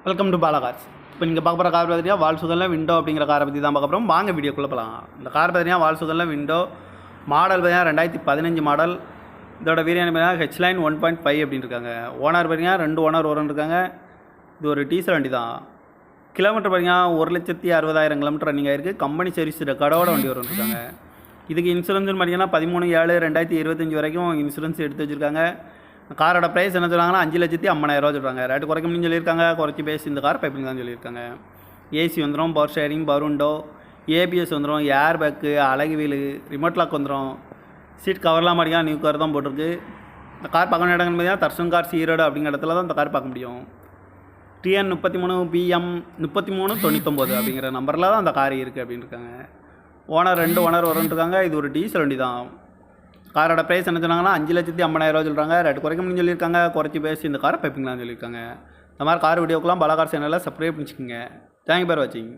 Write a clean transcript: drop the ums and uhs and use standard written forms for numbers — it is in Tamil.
Welcome to Bala cars. இப்போ நீங்கள் பார்க்க போகிற கார் பார்த்தீங்கன்னா வால்சுகனில் விண்டோ அப்படிங்கிற காரை பற்றி தான் பார்க்க போகிறோம். வாங்க வீடியோக்குள்ளே போகலாம். இந்த கார் பார்த்தீங்கன்னா வால்சுகனில் விண்டோ மாடல் பார்த்தீங்கன்னா 2015 மாடல். இதோட வேரியன்ட் பார்த்தீங்கன்னா ஹெச்லைன் 1.5 அப்படின்னு இருக்காங்க. ஓனர் பார்த்தீங்கன்னா 2 ஓனர் வரன்னு இருக்காங்க. இது ஒரு டீசல் வண்டி தான். கிலோமீட்டர் பார்த்தீங்கன்னா 1,60,000 கிலோமீட்டர் ரன்னிங் ஆயிருக்கு. கம்பெனி சர்வீஸ் ரெக்கார்டோட வண்டி வரும்னு இருக்காங்க. இதுக்கு இன்சூரன்ஸ்னு பார்த்தீங்கன்னா 13/7/2025 வரைக்கும் இன்சூரன்ஸ் எடுத்து வச்சுருக்காங்க. காரோட ப்ரைஸ் என்ன சொல்கிறாங்கன்னா 5,50,000 சொல்கிறாங்க. ரேட்டு குறைக்க முடியும்னு சொல்லியிருக்காங்க. குறைச்சி பேசி இந்த கார் பைப்பிங் தான் சொல்லியிருக்காங்க. ஏசி வந்துடும், power steering, power window, ABS வந்துடும், ஏர் பேக்கு, அழகு வீலு, ரிமோட் லாக் வந்துடும். சீட் கவர்லாம் மாட்டிங்க நியூ கார் தான் போட்டிருக்கு. இந்த கார் பார்க்க வேண்டிய இடங்கள்னு பார்த்தீங்கன்னா தர்ஷன் கார் ஈரோடு அப்படிங்கிற இடத்துல தான் இந்த கார் பார்க்க முடியும். TN 33 PM 3399 அப்படிங்கிற நம்பரில் தான் அந்த கார் இருக்குது அப்படின்னு இருக்காங்க. ஓனர் 2 ஓனர் வரன்ட்ருக்காங்க. இது ஒரு டீசல் வண்டி தான். காரோட ப்ரைஸ் என்ன சொன்னாங்கன்னா 5,50,000 சொல்கிறாங்க. ரேட்டு குறைக்க முடியும்னு சொல்லியிருக்காங்க. குறைச்சி பேசி இந்த காரை பைப்பிங்லாம் சொல்லியிருக்காங்க. இந்த மாதிரி கார் வீடியோக்கெலாம் பாலா கார் சேனலில் சப்ஸ்கிரைப் பண்ணிச்சுக்கோங்க. தேங்க்யூ ஃபார் வாட்சிங்.